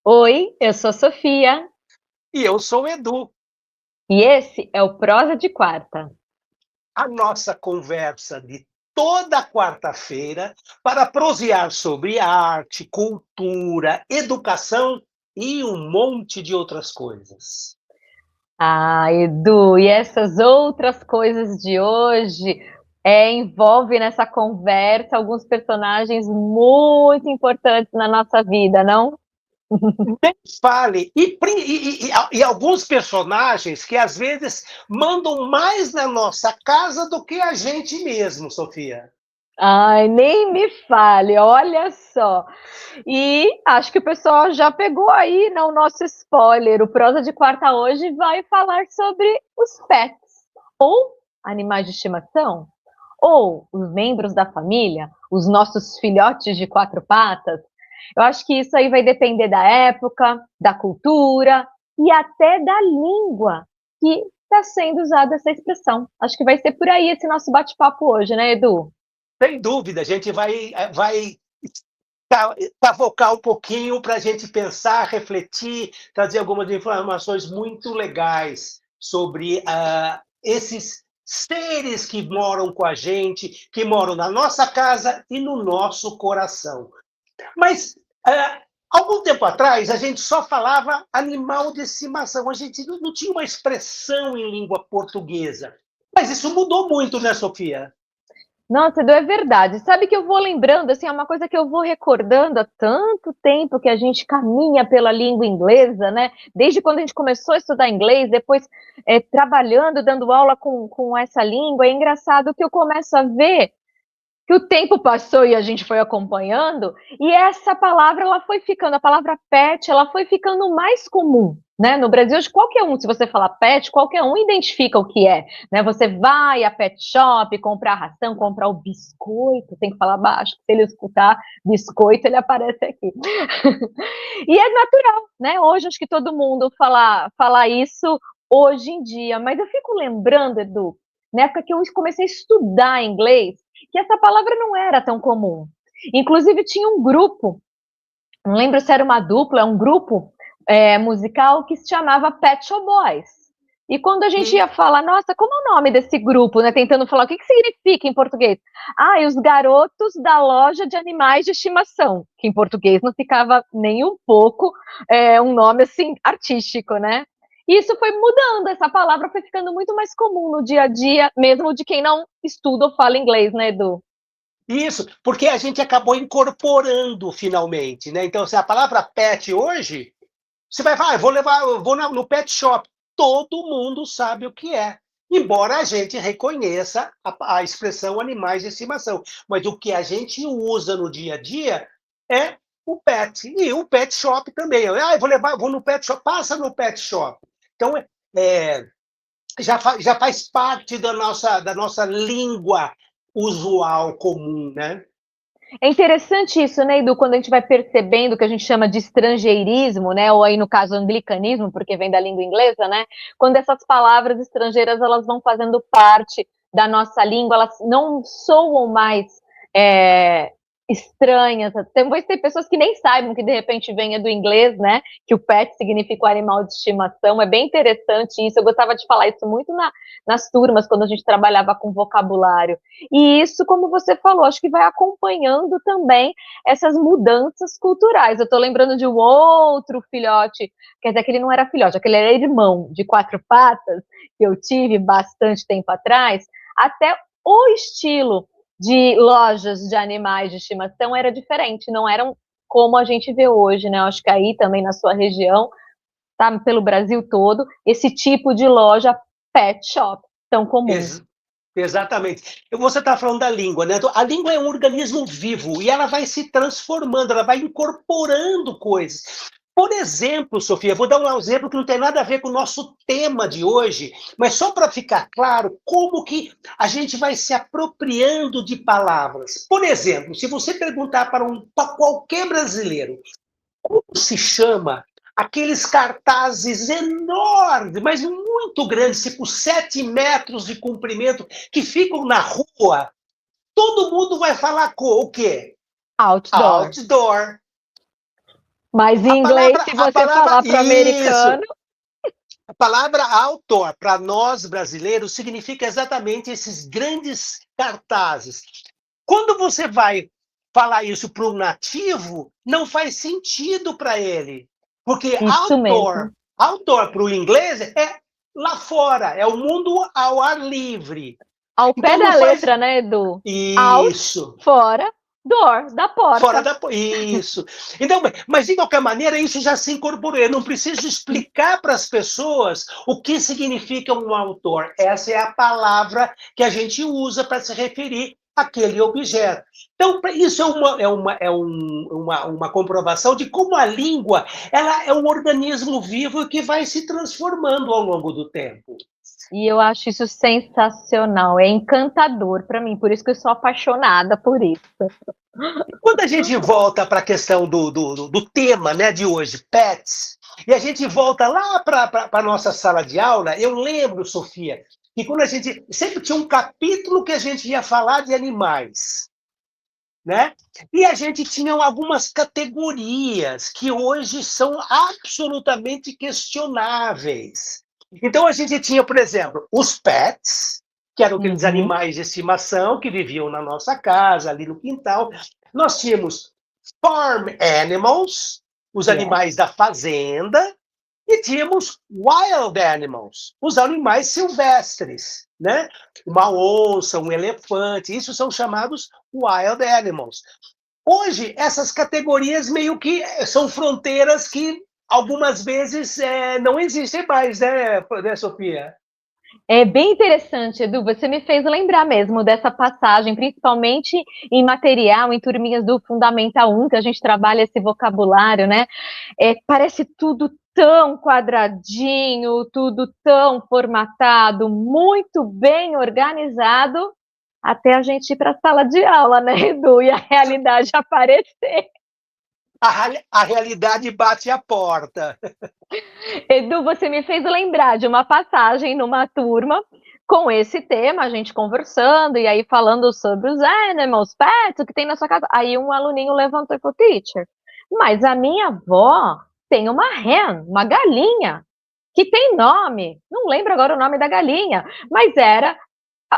Oi, eu sou Sofia E eu sou o Edu. e esse é o Prosa de Quarta. A nossa conversa de toda quarta-feira para prosear sobre arte, cultura, educação e um monte de outras coisas. Ah, Edu, e essas outras coisas de hoje envolve nessa conversa alguns personagens muito importantes na nossa vida, não? Nem fale, e alguns personagens que às vezes mandam mais na nossa casa do que a gente mesmo, Sofia. Ai, nem me fale, olha só. E acho que o pessoal já pegou aí, né, o nosso spoiler. O Prosa de Quarta hoje vai falar sobre os pets, ou animais de estimação, ou os membros da família, os nossos filhotes de quatro patas. Eu acho que isso aí vai depender da época, da cultura e até da língua que está sendo usada essa expressão. Acho que vai ser por aí esse nosso bate-papo hoje, né, Edu? Sem dúvida, a gente vai cavocar um pouquinho para a gente pensar, refletir, trazer algumas informações muito legais sobre esses seres que moram com a gente, que moram na nossa casa e no nosso coração. Mas, algum tempo atrás, a gente só falava animal de estimação, a gente não tinha uma expressão em língua portuguesa. Mas isso mudou muito, né, Sofia? Nossa, Edu, é verdade. Sabe que eu vou lembrando, assim, é uma coisa que eu vou recordando há tanto tempo que a gente caminha pela língua inglesa, né? Desde quando a gente começou a estudar inglês, depois trabalhando, dando aula com essa língua. É engraçado que eu começo a ver que o tempo passou e a gente foi acompanhando, e essa palavra ela foi ficando, a palavra pet, ela foi ficando mais comum, né? No Brasil, hoje, qualquer um, se você falar pet, qualquer um identifica o que é, né? Você vai a pet shop, comprar a ração, comprar o biscoito, tem que falar baixo, se ele escutar biscoito, ele aparece aqui. E é natural, né? Hoje acho que todo mundo fala isso hoje em dia, mas eu fico lembrando, Edu, na época que eu comecei a estudar inglês, que essa palavra não era tão comum. Inclusive tinha um grupo, não lembro se era uma dupla, um grupo musical que se chamava Pet Shop Boys. E quando a gente ia falar, nossa, como é o nome desse grupo, né? Tentando falar o que significa em português. Ah, e os garotos da loja de animais de estimação, que em português não ficava nem um pouco um nome assim artístico, né? E isso foi mudando, essa palavra foi ficando muito mais comum no dia a dia, mesmo de quem não estuda ou fala inglês, né, Edu? Isso, porque a gente acabou incorporando finalmente, né? Então, se a palavra pet hoje, você vai falar, eu vou no pet shop. Todo mundo sabe o que é. Embora a gente reconheça a expressão animais de estimação. Mas o que a gente usa no dia a dia é o pet. E o pet shop também. Eu vou no pet shop, passa no pet shop. Então, é, já faz parte da nossa língua usual comum, né? É interessante isso, né, Edu, quando a gente vai percebendo o que a gente chama de estrangeirismo, né, ou aí no caso anglicanismo, porque vem da língua inglesa, né, quando essas palavras estrangeiras elas vão fazendo parte da nossa língua, elas não soam mais é, estranhas. Depois tem pessoas que nem saibam que de repente venha do inglês, né, que o pet significa o animal de estimação. É bem interessante isso. Eu gostava de falar isso muito nas turmas quando a gente trabalhava com vocabulário. E isso, como você falou, acho que vai acompanhando também essas mudanças culturais. Eu estou lembrando de um outro filhote, quer dizer, que ele não era filhote, aquele era irmão de quatro patas, que eu tive bastante tempo atrás, até o estilo de lojas de animais de estimação era diferente, não eram como a gente vê hoje, né? Acho que aí também na sua região, tá pelo Brasil todo, esse tipo de loja pet shop tão comum. Ex Exatamente. Você está falando da língua, né? A língua é um organismo vivo e ela vai se transformando, ela vai incorporando coisas. Por exemplo, Sofia, vou dar um exemplo que não tem nada a ver com o nosso tema de hoje, mas só para ficar claro como que a gente vai se apropriando de palavras. Por exemplo, se você perguntar para qualquer brasileiro como se chama aqueles cartazes enormes, mas muito grandes, tipo 7 metros de comprimento, que ficam na rua, todo mundo vai falar o quê? Outdoor. Outdoor. Mas em inglês, se você falar para o americano... A palavra outdoor, para nós brasileiros, significa exatamente esses grandes cartazes. Quando você vai falar isso para um nativo, não faz sentido para ele. Porque Isso mesmo. outdoor para o inglês é lá fora, é o mundo ao ar livre. Ao pé da letra, né, Edu? Isso. Out, fora, door, da porta. Fora da isso. Então, mas de qualquer maneira, isso já se incorporou. Eu não preciso explicar para as pessoas o que significa um autor. Essa é a palavra que a gente usa para se referir àquele objeto. Então, isso uma comprovação de como a língua ela é um organismo vivo que vai se transformando ao longo do tempo. E eu acho isso sensacional, é encantador para mim, por isso que eu sou apaixonada por isso. Quando a gente volta para a questão do tema, né, de hoje, pets, e a gente volta lá para a nossa sala de aula, eu lembro, Sofia, que quando a gente sempre tinha um capítulo que a gente ia falar de animais, né? E a gente tinha algumas categorias que hoje são absolutamente questionáveis. Então a gente tinha, por exemplo, os pets, que eram aqueles animais de estimação que viviam na nossa casa, ali no quintal. Nós tínhamos farm animals, os animais da fazenda, e tínhamos wild animals, os animais silvestres, né? Uma onça, um elefante, isso são chamados wild animals. Hoje, essas categorias meio que são fronteiras que algumas vezes não existem mais, né, Sofia? É bem interessante, Edu, você me fez lembrar mesmo dessa passagem, principalmente em material, em turminhas do Fundamental 1, que a gente trabalha esse vocabulário, né? Parece tudo tão quadradinho, tudo tão formatado, muito bem organizado, até a gente ir para a sala de aula, né, Edu? E a realidade aparecer. A realidade bate a porta. Edu, você me fez lembrar de uma passagem numa turma com esse tema, a gente conversando e aí falando sobre os animals, pets, o que tem na sua casa. Aí um aluninho levantou e falou, teacher, mas a minha avó tem uma hen, uma galinha, que tem nome, não lembro agora o nome da galinha, mas era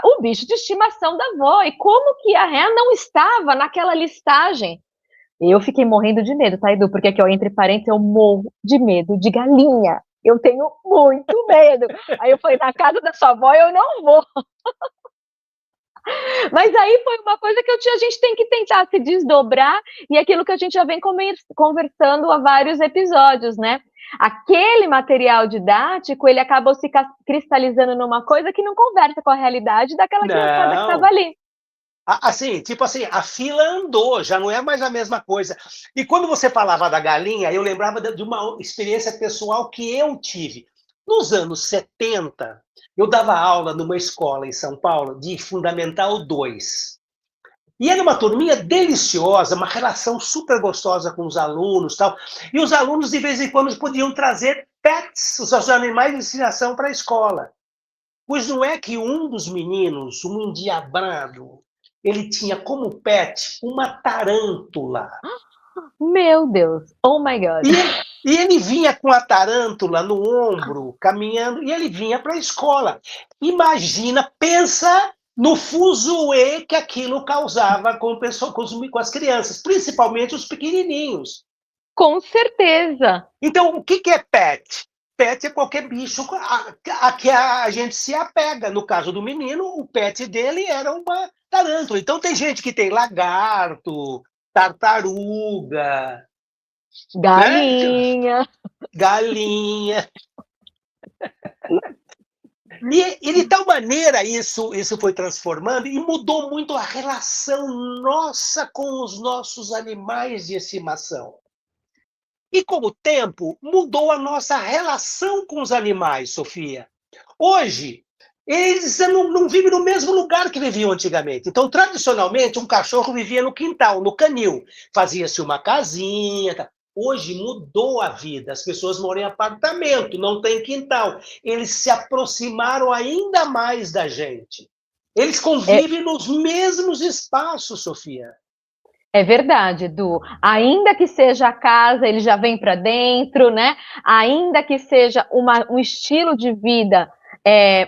o bicho de estimação da avó. E como que a hen não estava naquela listagem? Eu fiquei morrendo de medo, tá, Edu? Porque aqui, ó, entre parênteses, eu morro de medo de galinha. Eu tenho muito medo. Aí eu falei, na casa da sua avó eu não vou. Mas aí foi uma coisa que a gente tem que tentar se desdobrar, e aquilo que a gente já vem conversando há vários episódios, né? Aquele material didático, ele acabou se cristalizando numa coisa que não conversa com a realidade daquela criançada que estava ali. Assim, tipo assim, a fila andou, já não é mais a mesma coisa. E quando você falava da galinha, eu lembrava de uma experiência pessoal que eu tive. Nos anos 70, eu dava aula numa escola em São Paulo de Fundamental 2. E era uma turminha deliciosa, uma relação super gostosa com os alunos, tal. E os alunos, de vez em quando, podiam trazer pets, os seus animais de ensinação, para a escola. Pois não é que um dos meninos, um endiabrado, ele tinha como pet uma tarântula. Meu Deus, oh my God. E ele vinha com a tarântula no ombro, caminhando, e ele vinha para a escola. Imagina, pensa no fuzuê que aquilo causava com as crianças, principalmente os pequenininhos. Com certeza. Então, o que é pet? Pet é qualquer bicho a que a gente se apega. No caso do menino, o pet dele era uma tarântula. Então, tem gente que tem lagarto, tartaruga, galinha. Né? Galinha. E de tal maneira isso foi transformando e mudou muito a relação nossa com os nossos animais de estimação. E com o tempo, mudou a nossa relação com os animais, Sofia. Hoje, eles não vivem no mesmo lugar que viviam antigamente. Então, tradicionalmente, um cachorro vivia no quintal, no canil. Fazia-se uma casinha. Tá. Hoje mudou a vida. As pessoas moram em apartamento, não tem quintal. Eles se aproximaram ainda mais da gente. Eles convivem nos mesmos espaços, Sofia. É verdade, Edu. Ainda que seja a casa, ele já vem para dentro, né? Ainda que seja um estilo de vida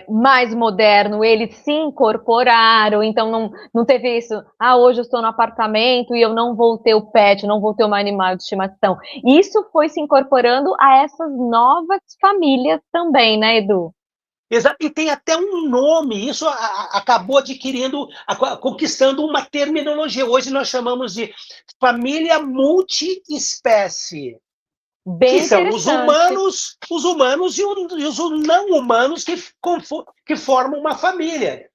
mais moderno, eles se incorporaram, então não teve isso, hoje eu estou no apartamento e eu não vou ter o pet, não vou ter um animal de estimação. Isso foi se incorporando a essas novas famílias também, né, Edu? Exato, e tem até um nome, isso acabou adquirindo, conquistando uma terminologia. Hoje nós chamamos de família multiespécie, que Bem são interessante. os humanos e os não humanos que formam uma família.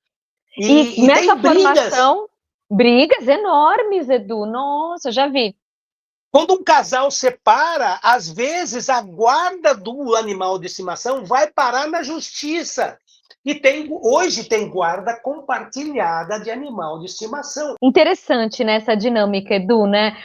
E E nessa tem brigas. formação, brigas enormes, Edu. Nossa, já vi. Quando um casal separa, às vezes a guarda do animal de estimação vai parar na justiça. E hoje tem guarda compartilhada de animal de estimação. Interessante nessa dinâmica, Edu, né?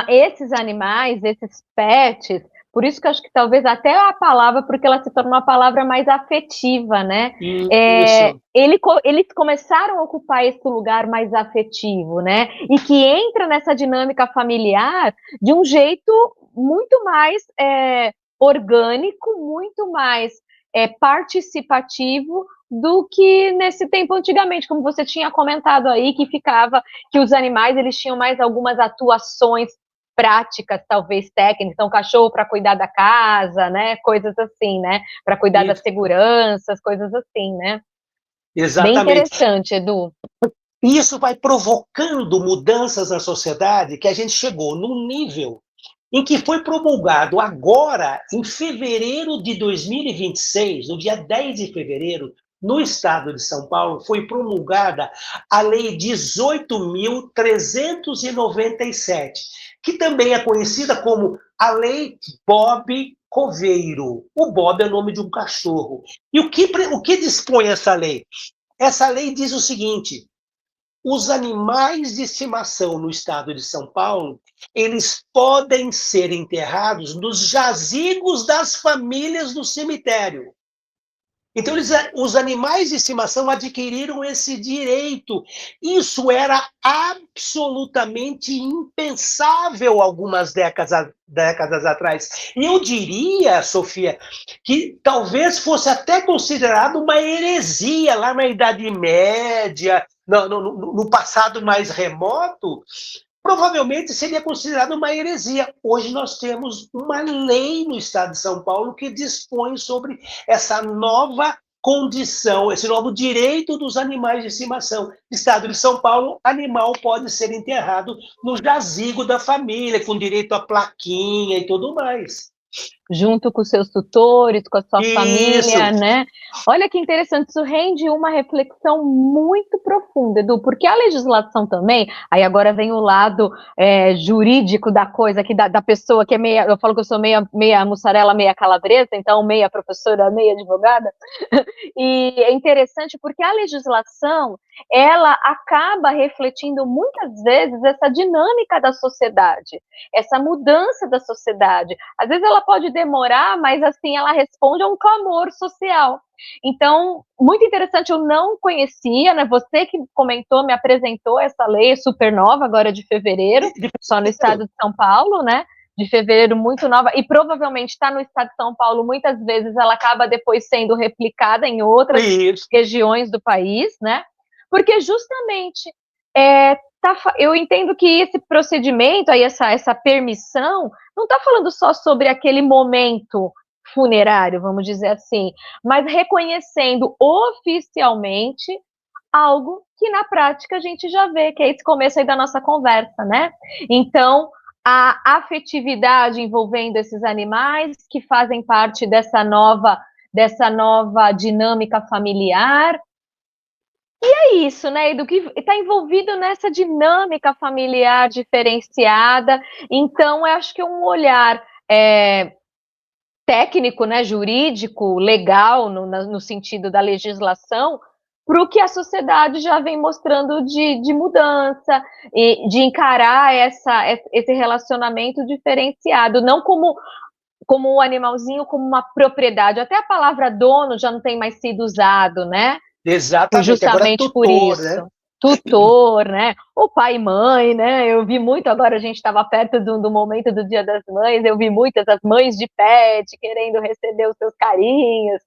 Esses animais, esses pets, por isso que eu acho que talvez até a palavra, porque ela se tornou uma palavra mais afetiva, né? Isso. Eles começaram a ocupar esse lugar mais afetivo, né? E que entra nessa dinâmica familiar de um jeito muito mais orgânico, muito mais participativo do que nesse tempo antigamente, como você tinha comentado aí, que os animais eles tinham mais algumas atuações práticas, talvez técnicas, então cachorro para cuidar da casa, né, coisas assim, né, para cuidar das Isso. seguranças, coisas assim, né. Bem Exatamente. interessante, Edu. Isso vai provocando mudanças na sociedade que a gente chegou num nível em que foi promulgado agora, em fevereiro de 2026, no dia 10 de fevereiro, no estado de São Paulo, foi promulgada a Lei 18.397, que também é conhecida como a Lei Bob Coveiro. O Bob é o nome de um cachorro. E o que dispõe essa lei? Essa lei diz o seguinte: os animais de estimação no estado de São Paulo, eles podem ser enterrados nos jazigos das famílias do cemitério. Então, os animais de estimação adquiriram esse direito. Isso era absolutamente impensável algumas décadas atrás. E eu diria, Sofia, que talvez fosse até considerado uma heresia lá na Idade Média, no passado mais remoto, provavelmente seria considerado uma heresia. Hoje nós temos uma lei no estado de São Paulo que dispõe sobre essa nova condição, esse novo direito dos animais de estimação. Estado de São Paulo, animal pode ser enterrado no jazigo da família, com direito à plaquinha e tudo mais. Junto com os seus tutores, com a sua família, Isso. né? Olha que interessante, isso rende uma reflexão muito profunda, Edu, porque a legislação também, aí agora vem o lado jurídico da coisa, aqui da pessoa que é meia, eu falo que eu sou meia mussarela, meia calabresa, então meia professora, meia advogada, e é interessante porque a legislação, ela acaba refletindo muitas vezes essa dinâmica da sociedade, essa mudança da sociedade. Às vezes ela pode demorar, mas assim ela responde a um clamor social. Então, muito interessante, eu não conhecia, né? Você que comentou, me apresentou essa lei super nova, agora de fevereiro, só no estado de São Paulo, né? De fevereiro, muito nova, e provavelmente está no estado de São Paulo, muitas vezes ela acaba depois sendo replicada em outras regiões do país, né? Porque justamente eu entendo que esse procedimento, aí essa permissão, não está falando só sobre aquele momento funerário, vamos dizer assim, mas reconhecendo oficialmente algo que na prática a gente já vê, que é esse começo aí da nossa conversa, né? Então, a afetividade envolvendo esses animais que fazem parte dessa nova dinâmica familiar. E é isso, né? Do que está envolvido nessa dinâmica familiar diferenciada. Então, eu acho que é um olhar técnico, né, jurídico, legal, no sentido da legislação, para o que a sociedade já vem mostrando de mudança, e de encarar esse relacionamento diferenciado, não como o animalzinho como uma propriedade. Até a palavra dono já não tem mais sido usado, né? Exatamente, agora é Justamente por tutor, isso. né? tutor, né? O pai e mãe, né? Eu vi muito, agora a gente estava perto do momento do Dia das Mães, eu vi muitas as mães de pet querendo receber os seus carinhos.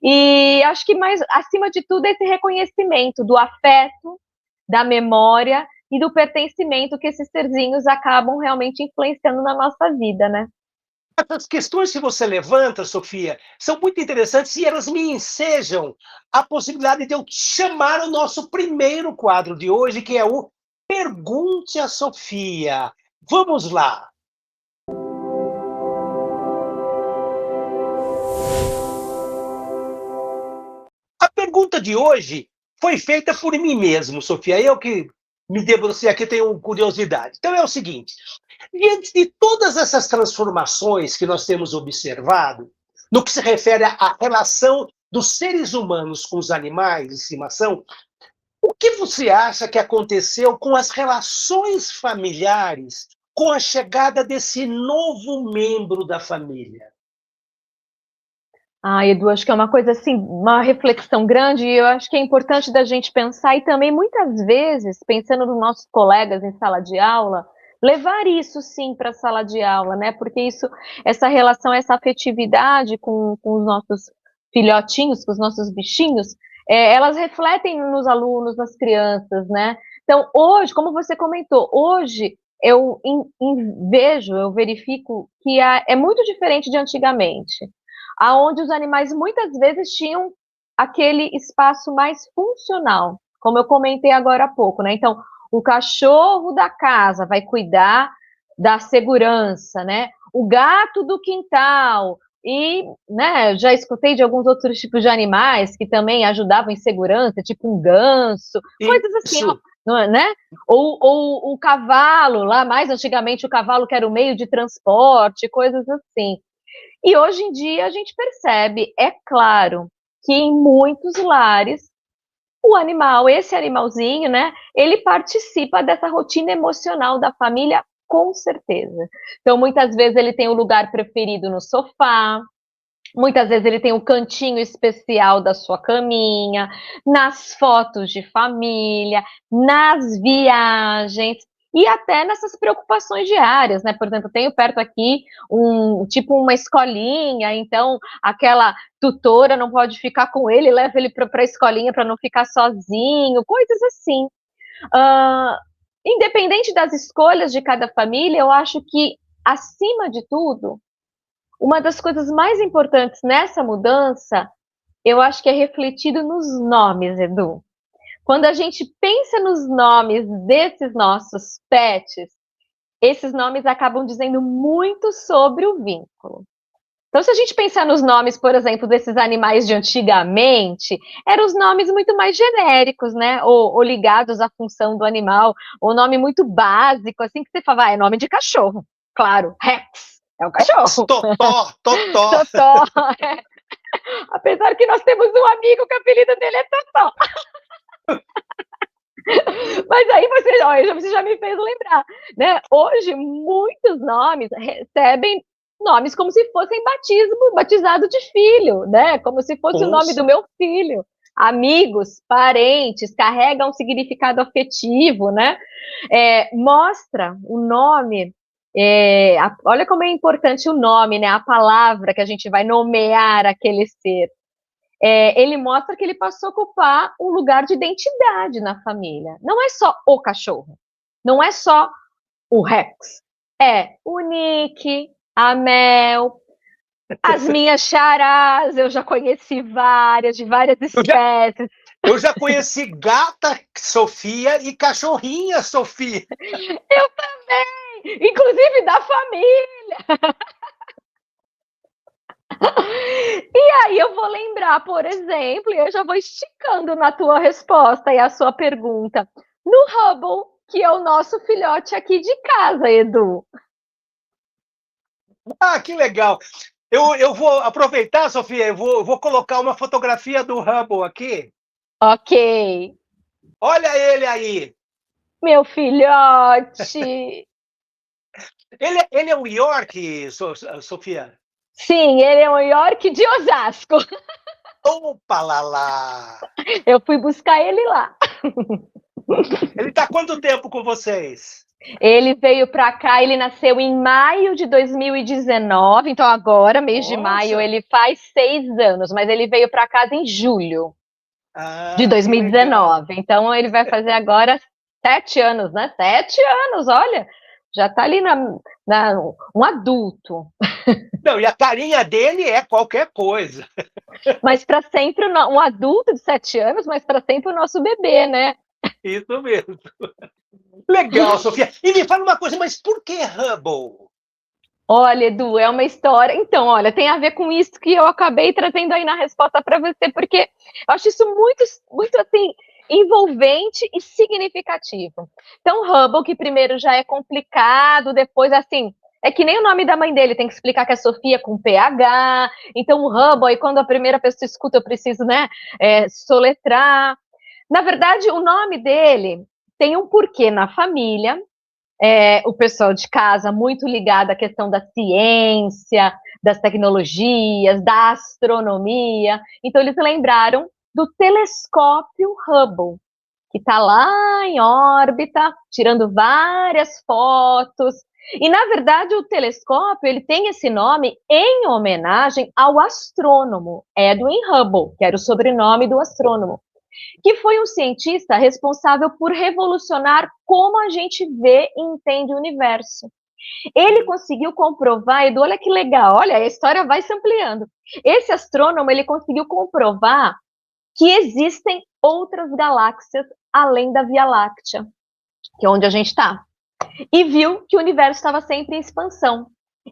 E acho que mais, acima de tudo, esse reconhecimento do afeto, da memória e do pertencimento que esses serzinhos acabam realmente influenciando na nossa vida, né? Essas questões que você levanta, Sofia, são muito interessantes e elas me ensejam a possibilidade de eu chamar o nosso primeiro quadro de hoje, que é o Pergunte a Sofia. Vamos lá. A pergunta de hoje foi feita por mim mesmo, Sofia. Eu que me debrucei aqui, tenho curiosidade. Então é o seguinte: diante de todas essas transformações que nós temos observado, no que se refere à relação dos seres humanos com os animais de estimação, o que você acha que aconteceu com as relações familiares com a chegada desse novo membro da família? Ah, Edu, acho que é uma coisa assim, uma reflexão grande, e eu acho que é importante da gente pensar, e também muitas vezes, pensando nos nossos colegas em sala de aula, levar isso sim para a sala de aula, né? Porque isso, essa relação, essa afetividade com os nossos filhotinhos, com os nossos bichinhos, elas refletem nos alunos, nas crianças, né? Então, hoje, como você comentou, hoje vejo, eu verifico que é muito diferente de antigamente, aonde os animais muitas vezes tinham aquele espaço mais funcional, como eu comentei agora há pouco, né? Então, o cachorro da casa vai cuidar da segurança, né? O gato do quintal. E, né, já escutei de alguns outros tipos de animais que também ajudavam em segurança, tipo um ganso, coisas assim, ó, Isso. né? Ou o cavalo, lá mais antigamente o cavalo que era o meio de transporte, coisas assim. E hoje em dia a gente percebe, é claro, que em muitos lares o animal, esse animalzinho, né, ele participa dessa rotina emocional da família, com certeza. Então, muitas vezes ele tem o lugar preferido no sofá, muitas vezes ele tem o cantinho especial da sua caminha, nas fotos de família, nas viagens e até nessas preocupações diárias, né? Por exemplo, eu tenho perto aqui tipo uma escolinha, então aquela tutora não pode ficar com ele, leva ele para a escolinha para não ficar sozinho, coisas assim. Uh, Independente das escolhas de cada família, eu acho que, acima de tudo, uma das coisas mais importantes nessa mudança, eu acho que é refletido nos nomes, Edu. Quando a gente pensa nos nomes desses nossos pets, esses nomes acabam dizendo muito sobre o vínculo. Então, se a gente pensar nos nomes, por exemplo, desses animais de antigamente, eram os nomes muito mais genéricos, né? Ou ligados à função do animal, ou nome muito básico, assim que você fala, é nome de cachorro. Claro, Rex, é um cachorro. Totó, Totó. Totó. É. Apesar que nós temos um amigo que o apelido dele é Totó. Mas aí você já me fez lembrar, né? Hoje, muitos nomes recebem nomes como se fossem batizado de filho, né? Como se fosse o nome do meu filho. Amigos, parentes, carrega um significado afetivo, né? Mostra o nome. Olha como é importante o nome, né? A palavra que a gente vai nomear aquele ser. Ele mostra que ele passou a ocupar um lugar de identidade na família. Não é só o cachorro, não é só o Rex, é o Nick, a Mel, as minhas charás, eu já conheci várias, de várias espécies. Eu já conheci gata Sofia e cachorrinha Sofia. Eu também, inclusive da família. E aí eu vou lembrar, por exemplo, e eu já vou esticando na tua resposta e a sua pergunta, no Hubble, que é o nosso filhote aqui de casa, Edu. Ah, que legal. Eu vou aproveitar, Sofia, eu vou colocar uma fotografia do Hubble aqui. Ok. Olha ele aí. Meu filhote. Ele é um York, Sofia? Sim, ele é um York de Osasco. Opa, lá, lá. Eu fui buscar ele lá. Ele está há quanto tempo com vocês? Ele veio para cá, ele nasceu em maio de 2019, então agora, mês de maio, Nossa! ele faz 6 anos, mas ele veio para casa em julho de Ah, que legal! 2019. Então ele vai fazer agora 7 anos, né? 7 anos, olha, já está ali um adulto. Não, e a carinha dele é qualquer coisa. Mas para sempre, um adulto de 7 anos, mas para sempre o nosso bebê, né? Isso mesmo. Legal, Sofia. E me fala uma coisa, mas por que Hubble? Olha, Edu, é uma história. Então, olha, tem a ver com isso que eu acabei trazendo aí na resposta para você, porque eu acho isso muito, muito assim, envolvente e significativo. Então, Hubble, que primeiro já é complicado, depois, assim, é que nem o nome da mãe dele, tem que explicar que é Sofia com PH. Então, o Hubble, aí quando a primeira pessoa escuta, eu preciso, né, soletrar. Na verdade, o nome dele tem um porquê na família. O pessoal de casa muito ligado à questão da ciência, das tecnologias, da astronomia. Então, eles lembraram do telescópio Hubble, que está lá em órbita, tirando várias fotos. E, na verdade, o telescópio ele tem esse nome em homenagem ao astrônomo Edwin Hubble, que era o sobrenome do astrônomo, que foi um cientista responsável por revolucionar como a gente vê e entende o universo. Ele conseguiu comprovar, Edu, olha que legal, olha, a história vai se ampliando. Esse astrônomo, ele conseguiu comprovar que existem outras galáxias além da Via Láctea, que é onde a gente está. E viu que o universo estava sempre em expansão.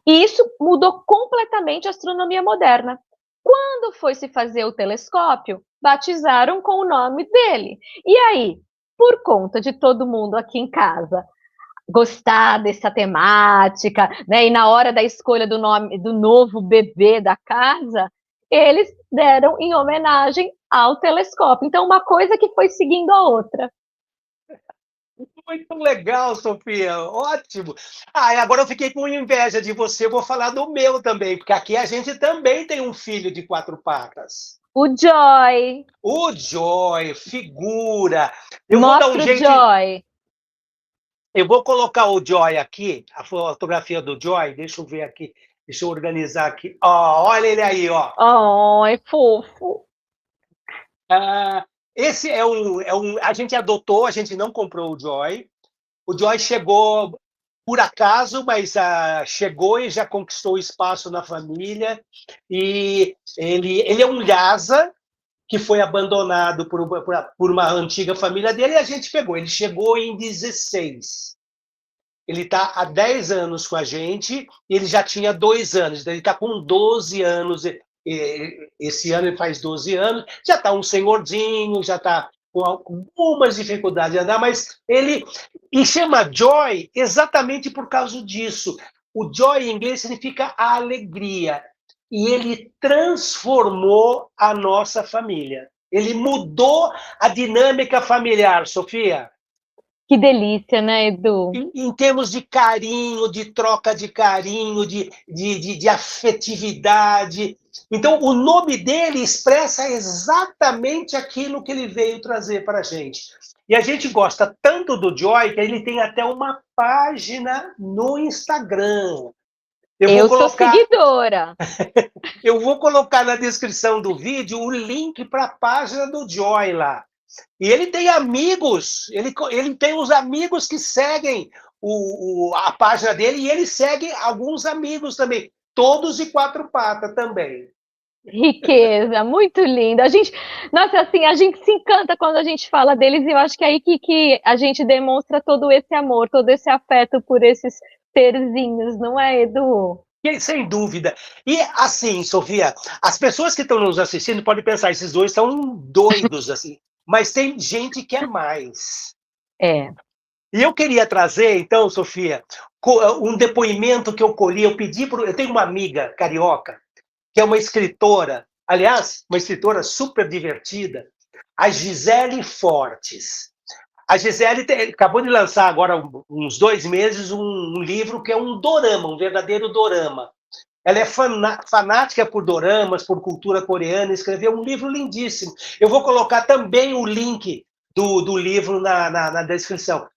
E isso mudou completamente a astronomia moderna. Quando foi se fazer o telescópio, batizaram com o nome dele. E aí, por conta de todo mundo aqui em casa gostar dessa temática, né, e na hora da escolha do nome do novo bebê da casa, eles deram em homenagem ao telescópio. Então, uma coisa que foi seguindo a outra. Muito legal, Sofia. Ótimo. Ah, e agora eu fiquei com inveja de você. Eu vou falar do meu também, porque aqui a gente também tem um filho de 4 patas. O Joy. O Joy, figura. Eu vou dar um Mostra o jeito. Joy. Eu vou colocar o Joy aqui, a fotografia do Joy. Deixa eu ver aqui. Deixa eu organizar aqui. Ó, olha ele aí, ó. Oh, é fofo. Ah, esse a gente adotou, a gente não comprou o Joy. O Joy chegou por acaso, mas chegou e já conquistou espaço na família. E ele é um Lhasa que foi abandonado por uma antiga família dele e a gente pegou. Ele chegou em 16. Ele está há 10 anos com a gente e ele já tinha 2 anos. Então ele está com 12 anos. Esse ano ele faz 12 anos. Já está um senhorzinho, já está com algumas dificuldades de andar, mas ele... E chama Joy exatamente por causa disso. O Joy em inglês significa a alegria. E ele transformou a nossa família. Ele mudou a dinâmica familiar, Sofia. Que delícia, né, Edu? Em termos de carinho, de troca de carinho, de afetividade. Então, o nome dele expressa exatamente aquilo que ele veio trazer para a gente. E a gente gosta tanto do Joy que ele tem até uma página no Instagram. Eu sou seguidora. Eu vou colocar na descrição do vídeo o link para a página do Joy lá. E ele tem amigos, ele tem os amigos que seguem a página dele e ele segue alguns amigos também, todos de 4 patas também. Riqueza, muito linda. Nossa, assim, a gente se encanta quando a gente fala deles e eu acho que é aí que a gente demonstra todo esse amor, todo esse afeto por esses serzinhos, não é, Edu? Sem dúvida. E assim, Sofia, as pessoas que estão nos assistindo podem pensar, esses dois são doidos, assim, mas tem gente que é mais. É. E eu queria trazer, então, Sofia, um depoimento que eu colhi, eu tenho uma amiga carioca, que é uma escritora, aliás, uma escritora super divertida, a Gisele Fortes. A Gisele acabou de lançar agora, uns 2 meses, um livro que é um dorama, um verdadeiro dorama. Ela é fanática por doramas, por cultura coreana, escreveu um livro lindíssimo. Eu vou colocar também o link do livro na descrição.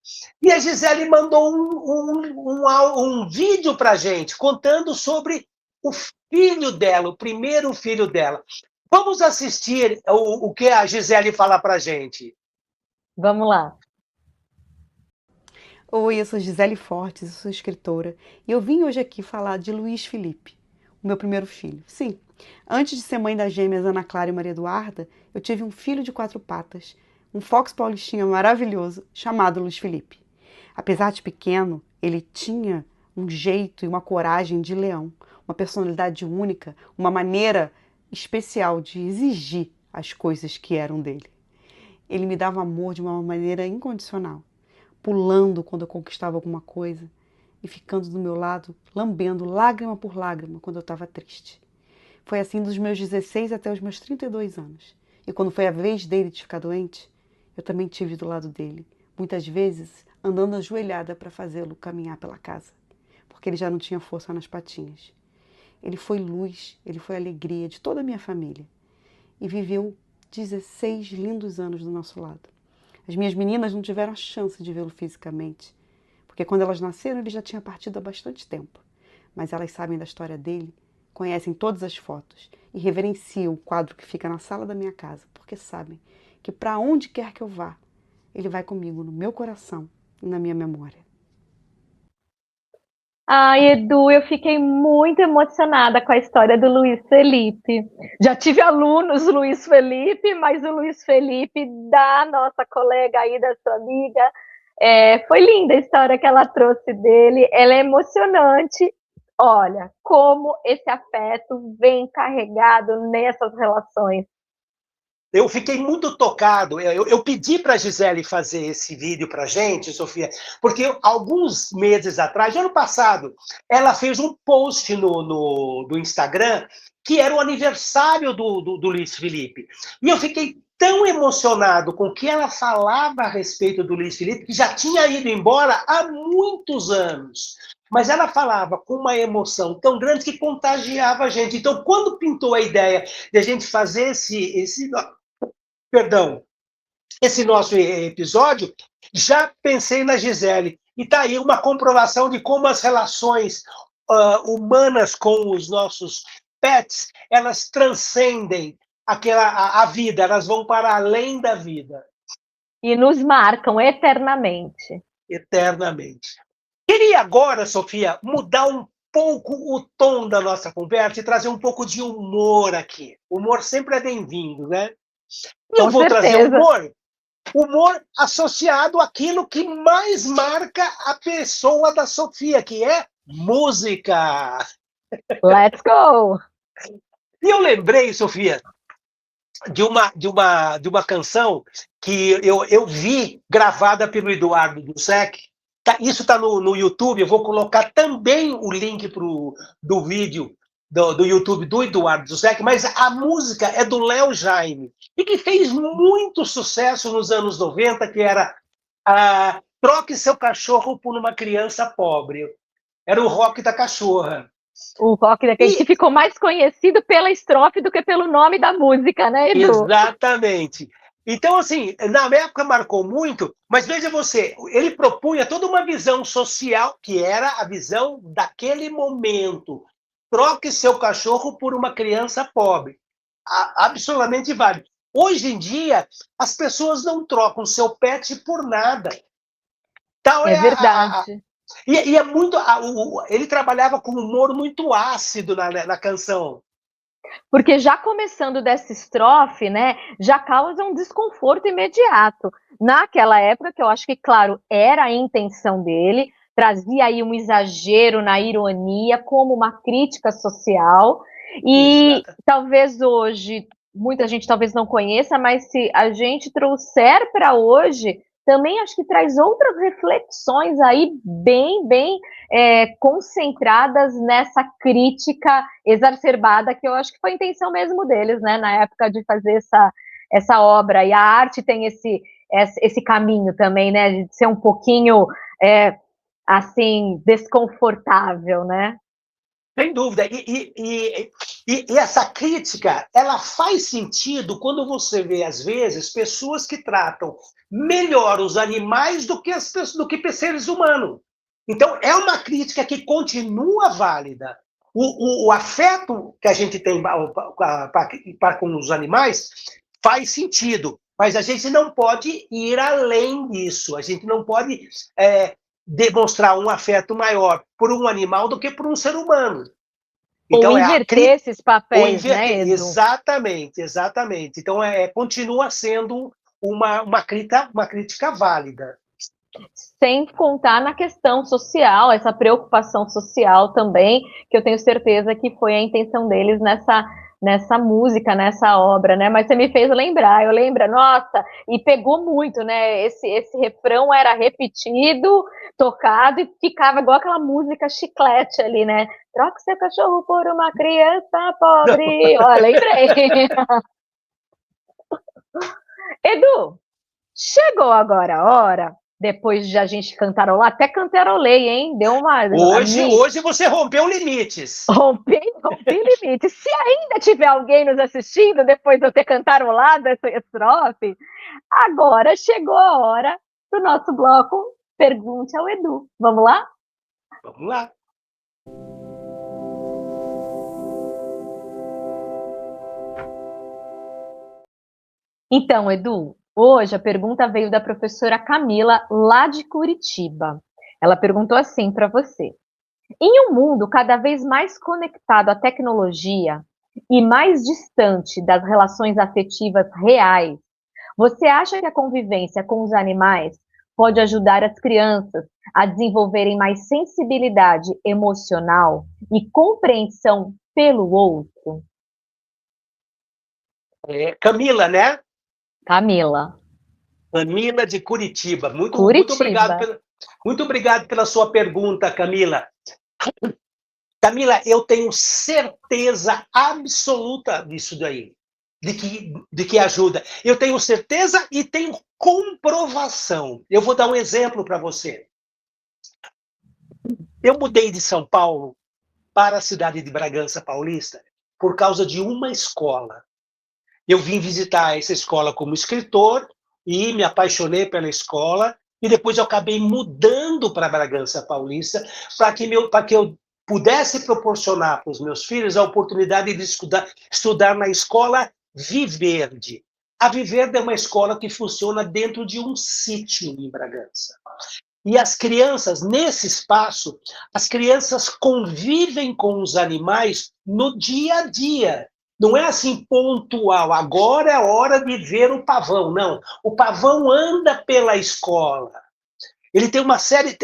E a Gisele mandou um vídeo para a gente, contando sobre o filho dela, o primeiro filho dela. Vamos assistir o que a Gisele fala para a gente. Vamos lá. Oi, eu sou Gisele Fortes, eu sou escritora, e eu vim hoje aqui falar de Luiz Felipe, o meu primeiro filho. Sim, antes de ser mãe das gêmeas Ana Clara e Maria Eduarda, eu tive um filho de 4 patas, um fox paulistinha maravilhoso, chamado Luiz Felipe. Apesar de pequeno, ele tinha um jeito e uma coragem de leão, uma personalidade única, uma maneira especial de exigir as coisas que eram dele. Ele me dava amor de uma maneira incondicional, pulando quando eu conquistava alguma coisa e ficando do meu lado, lambendo lágrima por lágrima quando eu estava triste. Foi assim dos meus 16 até os meus 32 anos. E quando foi a vez dele de ficar doente, eu também tive do lado dele, muitas vezes andando ajoelhada para fazê-lo caminhar pela casa, porque ele já não tinha força nas patinhas. Ele foi luz, ele foi alegria de toda a minha família e viveu 16 lindos anos do nosso lado. As minhas meninas não tiveram a chance de vê-lo fisicamente, porque quando elas nasceram ele já tinha partido há bastante tempo. Mas elas sabem da história dele, conhecem todas as fotos e reverenciam o quadro que fica na sala da minha casa, porque sabem que para onde quer que eu vá, ele vai comigo no meu coração e na minha memória. Ai, Edu, eu fiquei muito emocionada com a história do Luiz Felipe. Já tive alunos Luiz Felipe, mas o Luiz Felipe da nossa colega aí, da sua amiga, foi linda a história que ela trouxe dele, ela é emocionante. Olha, como esse afeto vem carregado nessas relações. Eu fiquei muito tocado. Eu pedi para a Gisele fazer esse vídeo para a gente, Sofia, porque alguns meses atrás, ano passado, ela fez um post no Instagram que era o aniversário do Luiz Felipe. E eu fiquei tão emocionado com o que ela falava a respeito do Luiz Felipe, que já tinha ido embora há muitos anos. Mas ela falava com uma emoção tão grande que contagiava a gente. Então, quando pintou a ideia de a gente fazer esse nosso episódio, já pensei na Gisele. E está aí uma comprovação de como as relações humanas com os nossos pets, elas transcendem a vida, elas vão para além da vida. E nos marcam eternamente. Eternamente. Queria agora, Sofia, mudar um pouco o tom da nossa conversa e trazer um pouco de humor aqui. O humor sempre é bem-vindo, né? Eu vou trazer humor associado àquilo que mais marca a pessoa da Sofia, que é música. Let's go! E eu lembrei, Sofia, de uma canção que eu vi gravada pelo Eduardo Dussek. Isso está no YouTube, eu vou colocar também o link do vídeo do YouTube do Eduardo Dussek, mas a música é do Léo Jaime, e que fez muito sucesso nos anos 90, que era Troque Seu Cachorro por uma Criança Pobre. Era o rock da cachorra. O rock daquele que ficou mais conhecido pela estrofe do que pelo nome da música, né, Edu? Exatamente. Então, assim, na época marcou muito, mas veja você, ele propunha toda uma visão social, que era a visão daquele momento. Troque seu cachorro por uma criança pobre. Absolutamente válido. Hoje em dia, as pessoas não trocam seu pet por nada. Então, é verdade. E é muito. Ele trabalhava com humor muito ácido na canção. Porque já começando dessa estrofe, né, já causa um desconforto imediato. Naquela época, que eu acho que, claro, era a intenção dele, trazia aí um exagero na ironia, como uma crítica social, e talvez hoje, muita gente talvez não conheça, mas se a gente trouxer para hoje, também acho que traz outras reflexões aí bem concentradas nessa crítica exacerbada, que eu acho que foi a intenção mesmo deles, né, na época de fazer essa obra. E a arte tem esse caminho também, né, de ser um pouquinho, assim, desconfortável, né? Sem dúvida. E essa crítica, ela faz sentido quando você vê, às vezes, pessoas que tratam melhor os animais do que as pessoas, do que seres humanos. Então, é uma crítica que continua válida. O afeto que a gente tem para com os animais faz sentido, mas a gente não pode ir além disso. A gente não pode demonstrar um afeto maior por um animal do que por um ser humano. Então, ou inverter esses papéis, né, Edu? Exatamente, exatamente. Então, continua sendo uma crítica válida. Sem contar na questão social, essa preocupação social também, que eu tenho certeza que foi a intenção deles nessa música, nessa obra, né? Mas você me fez lembrar, eu lembro, nossa, e pegou muito, né? Esse refrão era repetido, tocado, e ficava igual aquela música chiclete ali, né? Troque seu cachorro por uma criança pobre. Ó, lembrei. Edu, chegou agora a hora, depois de a gente cantarolar, até cantarolei, hein? Deu uma... Hoje você rompeu limites. Rompi limites. Se ainda tiver alguém nos assistindo, depois de eu ter cantarolado essa estrofe, agora chegou a hora do nosso bloco Pergunte ao Edu. Vamos lá? Vamos lá. Então, Edu, hoje a pergunta veio da professora Camila, lá de Curitiba. Ela perguntou assim para você: em um mundo cada vez mais conectado à tecnologia e mais distante das relações afetivas reais, você acha que a convivência com os animais pode ajudar as crianças a desenvolverem mais sensibilidade emocional e compreensão pelo outro? Camila, né? Camila de Curitiba. Muito obrigado pela sua pergunta, Camila. Camila, eu tenho certeza absoluta disso daí, de que ajuda. Eu tenho certeza e tenho comprovação. Eu vou dar um exemplo para você. Eu mudei de São Paulo para a cidade de Bragança Paulista por causa de uma escola. Eu vim visitar essa escola como escritor e me apaixonei pela escola, e depois eu acabei mudando para Bragança Paulista para que eu pudesse proporcionar para os meus filhos a oportunidade de estudar na escola Viverde. A Viverde é uma escola que funciona dentro de um sítio em Bragança. E as crianças, nesse espaço, as crianças convivem com os animais no dia a dia. Não é assim pontual, agora é a hora de ver o pavão. Não, o pavão anda pela escola. Ele tem uma série...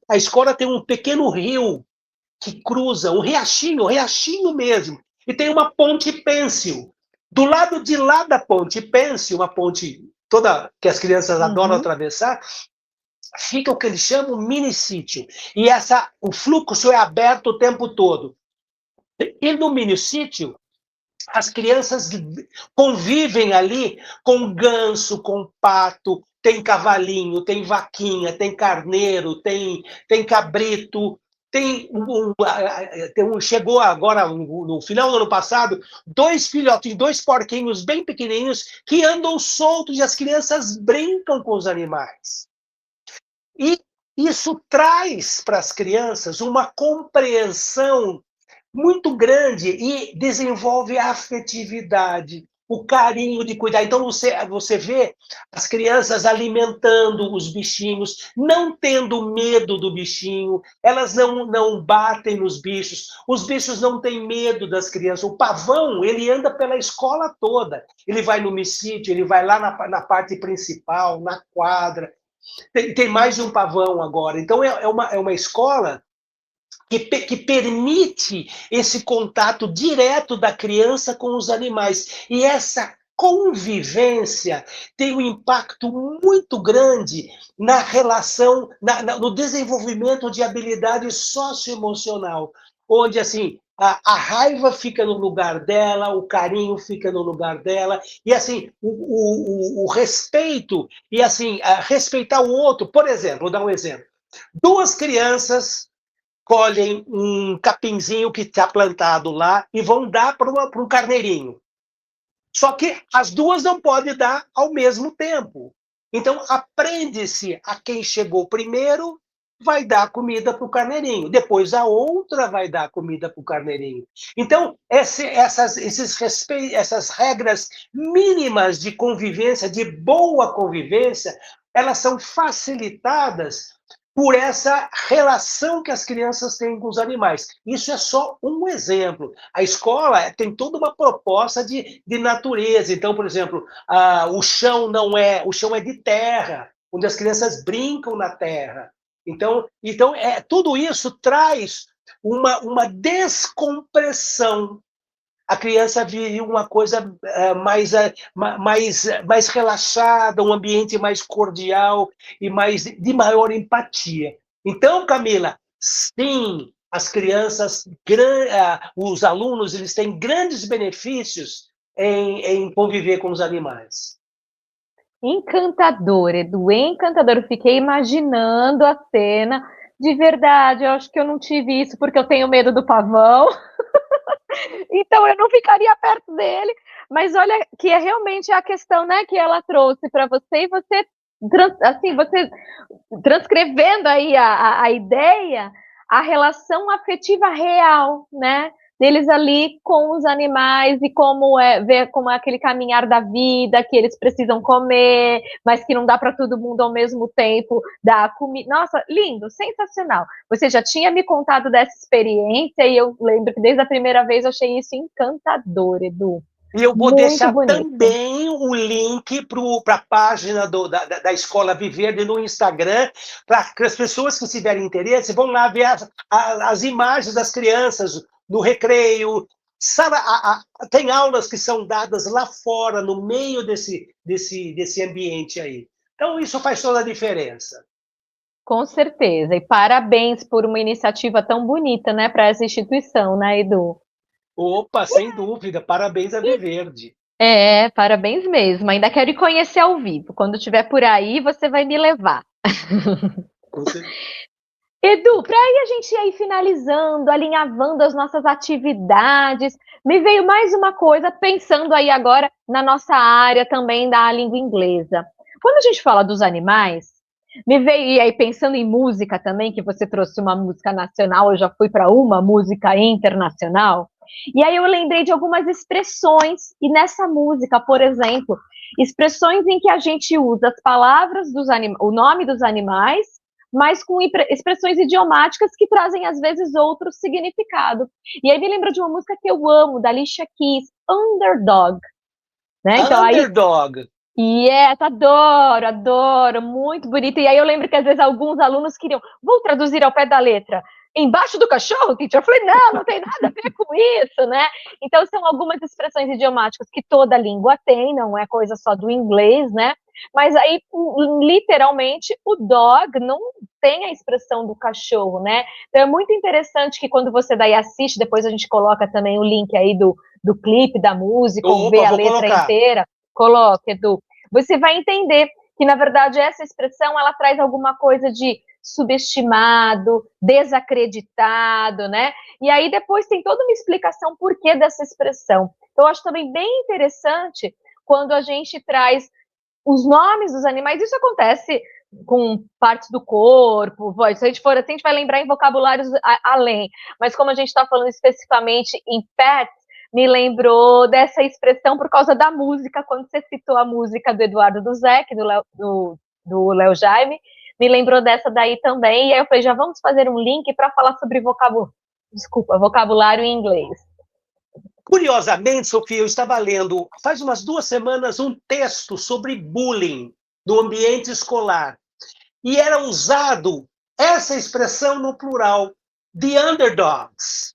a escola tem um pequeno rio que cruza, um riachinho mesmo. E tem uma ponte pêncil. Do lado de lá da ponte pêncil, uma ponte toda que as crianças adoram atravessar, fica o que eles chamam mini sítio. E o fluxo é aberto o tempo todo. E no mini sítio, as crianças convivem ali com ganso, com pato, tem cavalinho, tem vaquinha, tem carneiro, tem cabrito, chegou agora, no final do ano passado, 2 filhotes, 2 porquinhos bem pequenininhos que andam soltos e as crianças brincam com os animais. E isso traz para as crianças uma compreensão muito grande e desenvolve a afetividade, o carinho de cuidar. Então, você vê as crianças alimentando os bichinhos, não tendo medo do bichinho, elas não batem nos bichos, os bichos não têm medo das crianças. O pavão, ele anda pela escola toda. Ele vai no missítio, ele vai lá na parte principal, na quadra. Tem mais de um pavão agora. Então, é uma escola que permite esse contato direto da criança com os animais. E essa convivência tem um impacto muito grande na relação, no desenvolvimento de habilidade socioemocional, onde, assim, a raiva fica no lugar dela, o carinho fica no lugar dela, e, assim, o respeito, e, assim, respeitar o outro. Por exemplo, vou dar um exemplo. 2 crianças colhem um capinzinho que está plantado lá e vão dar para um carneirinho. Só que as 2 não podem dar ao mesmo tempo. Então, aprende-se a quem chegou primeiro vai dar comida para o carneirinho, depois a outra vai dar comida para o carneirinho. Então, essas regras mínimas de convivência, de boa convivência, elas são facilitadas por essa relação que as crianças têm com os animais. Isso é só um exemplo. A escola tem toda uma proposta de natureza. Então, por exemplo, o chão é de terra, onde as crianças brincam na terra. Então tudo isso traz uma descompressão. A criança vive uma coisa mais relaxada, um ambiente mais cordial e de maior empatia. Então, Camila, sim, as crianças, os alunos, eles têm grandes benefícios em conviver com os animais. Encantador, Edu, encantador. Eu fiquei imaginando a cena. De verdade, eu acho que eu não tive isso porque eu tenho medo do pavão. Então eu não ficaria perto dele, mas olha que é realmente a questão, né, que ela trouxe para você, e você transcrevendo aí a ideia, a relação afetiva real, né, deles ali com os animais e ver como é aquele caminhar da vida, que eles precisam comer, mas que não dá para todo mundo ao mesmo tempo dar comida. Nossa, lindo, sensacional. Você já tinha me contado dessa experiência e eu lembro que desde a primeira vez eu achei isso encantador, Edu. E eu vou Muito deixar bonito. também o link para a página da Escola Viverde no Instagram, para que as pessoas que tiverem interesse vão lá ver as imagens das crianças no recreio. Tem aulas que são dadas lá fora, no meio desse ambiente aí. Então, isso faz toda a diferença. Com certeza. E parabéns por uma iniciativa tão bonita, né, para essa instituição, né, Edu? Opa, sem dúvida. Parabéns a Viverde. Parabéns mesmo. Ainda quero ir conhecer ao vivo. Quando estiver por aí, você vai me levar. Com certeza. Edu, para aí a gente ir aí finalizando, alinhavando as nossas atividades, me veio mais uma coisa, pensando aí agora na nossa área também da língua inglesa. Quando a gente fala dos animais, me veio, e aí pensando em música também, que você trouxe uma música nacional, eu já fui para uma música internacional, e aí eu lembrei de algumas expressões, e nessa música, por exemplo, expressões em que a gente usa as palavras o nome dos animais, mas com expressões idiomáticas que trazem, às vezes, outro significado. E aí me lembra de uma música que eu amo, da Alicia Keys, Underdog. Né? Então, Underdog. Adoro, muito bonito. E aí eu lembro que, às vezes, alguns alunos queriam, vou traduzir ao pé da letra, embaixo do cachorro, teacher? Eu falei, não tem nada a ver com isso, né? Então, são algumas expressões idiomáticas que toda língua tem, não é coisa só do inglês, né? Mas aí, literalmente, o dog não tem a expressão do cachorro, né? Então, é muito interessante que quando você daí assiste, depois a gente coloca também o link aí do clipe, da música, ou vê a letra inteira, coloca, Edu, você vai entender que, na verdade, essa expressão, ela traz alguma coisa de subestimado, desacreditado, né? E aí depois tem toda uma explicação por que dessa expressão. Eu acho também bem interessante quando a gente traz os nomes dos animais. Isso acontece com partes do corpo, se a gente for assim, a gente vai lembrar em vocabulários além, mas como a gente está falando especificamente em pets, me lembrou dessa expressão por causa da música, quando você citou a música do Eduardo Duzec, do Léo Jaime, me lembrou dessa daí também, e aí eu falei, já vamos fazer um link para falar sobre vocabulário em inglês. Curiosamente, Sofia, eu estava lendo, faz umas 2 semanas, um texto sobre bullying no ambiente escolar. E era usado essa expressão no plural, the underdogs.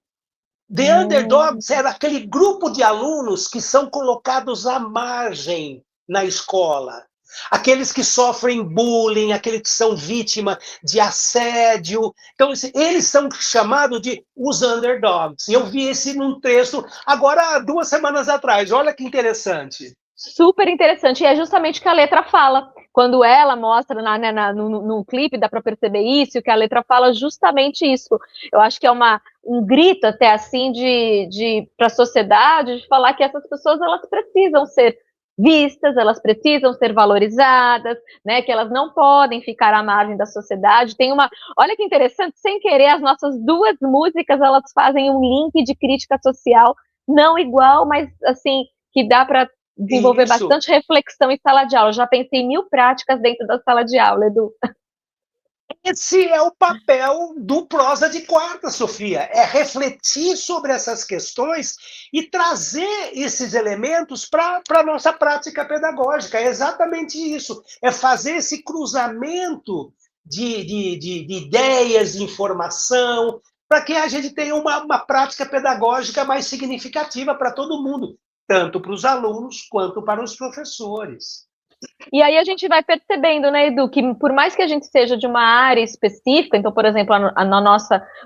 The underdogs era aquele grupo de alunos que são colocados à margem na escola. Aqueles que sofrem bullying, aqueles que são vítimas de assédio. Então, eles são chamados de os underdogs. E eu vi esse num texto, agora, 2 semanas atrás. Olha que interessante. Super interessante. E é justamente o que a letra fala. Quando ela mostra no clipe, dá para perceber isso, que a letra fala justamente isso. Eu acho que é um grito até assim para a sociedade, de falar que essas pessoas elas precisam ser vistas, elas precisam ser valorizadas, né, que elas não podem ficar à margem da sociedade. Olha que interessante, sem querer, as nossas duas músicas, elas fazem um link de crítica social, não igual, mas assim, que dá para desenvolver bastante reflexão em sala de aula. Eu já pensei em 1000 práticas dentro da sala de aula, Edu. Esse é o papel do Prosa de Quarta, Sofia, é refletir sobre essas questões e trazer esses elementos para a nossa prática pedagógica. É exatamente isso, é fazer esse cruzamento de ideias, de informação, para que a gente tenha uma prática pedagógica mais significativa para todo mundo, tanto para os alunos quanto para os professores. E aí a gente vai percebendo, né, Edu, que por mais que a gente seja de uma área específica, então, por exemplo,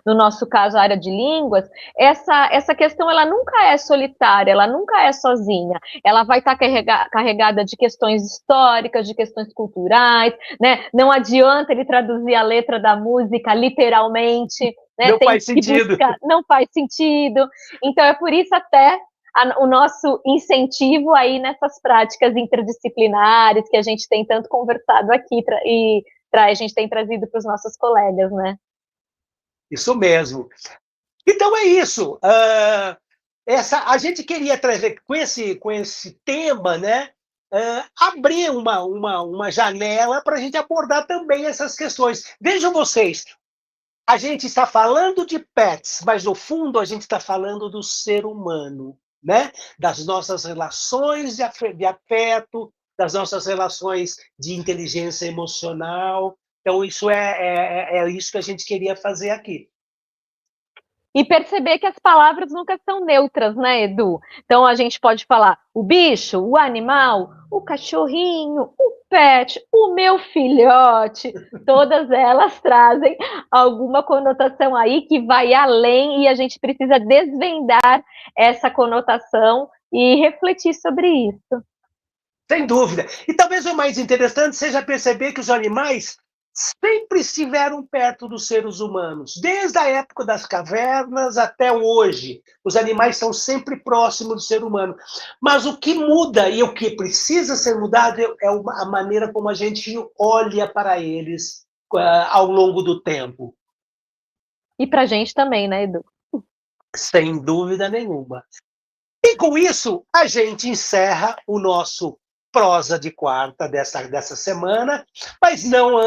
no nosso caso, a área de línguas, essa questão, ela nunca é solitária, ela nunca é sozinha. Ela vai estar carregada de questões históricas, de questões culturais, né? Não adianta ele traduzir a letra da música literalmente, né? Não faz sentido. Não faz sentido. Então, é por isso até o nosso incentivo aí nessas práticas interdisciplinares que a gente tem tanto conversado aqui e a gente tem trazido para os nossos colegas, né? Isso mesmo. Então é isso. A gente queria trazer com esse tema, né? Abrir uma janela para a gente abordar também essas questões. Vejam vocês, a gente está falando de pets, mas no fundo a gente está falando do ser humano, né? Das nossas relações de afeto, das nossas relações de inteligência emocional. Então, isso é isso que a gente queria fazer aqui. E perceber que as palavras nunca são neutras, né, Edu? Então, a gente pode falar o bicho, o animal, o cachorrinho, o pet, o meu filhote. Todas elas trazem alguma conotação aí que vai além e a gente precisa desvendar essa conotação e refletir sobre isso. Sem dúvida. E talvez o mais interessante seja perceber que os animais sempre estiveram perto dos seres humanos, desde a época das cavernas até hoje. Os animais estão sempre próximos do ser humano. Mas o que muda e o que precisa ser mudado é a maneira como a gente olha para eles ao longo do tempo. E para a gente também, né, Edu? Sem dúvida nenhuma. E com isso, a gente encerra o nosso Prosa de Quarta dessa semana, mas não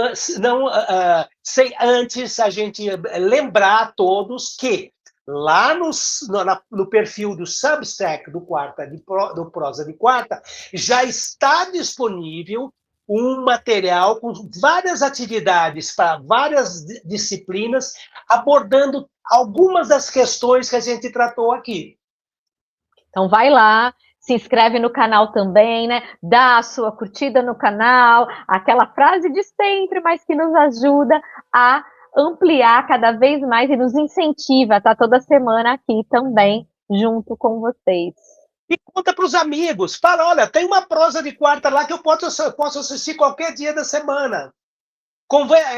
sem antes a gente lembrar a todos que lá no perfil do Substack do Prosa de Quarta já está disponível um material com várias atividades para várias disciplinas, abordando algumas das questões que a gente tratou aqui. Então vai lá, se inscreve no canal também, né? Dá a sua curtida no canal, aquela frase de sempre, mas que nos ajuda a ampliar cada vez mais e nos incentiva a estar toda semana aqui também junto com vocês. E conta para os amigos, fala, olha, tem uma Prosa de Quarta lá que eu posso assistir qualquer dia da semana.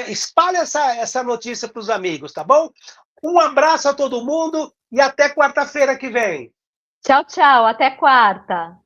Espalha essa notícia para os amigos, tá bom? Um abraço a todo mundo e até quarta-feira que vem. Tchau, tchau, até quarta.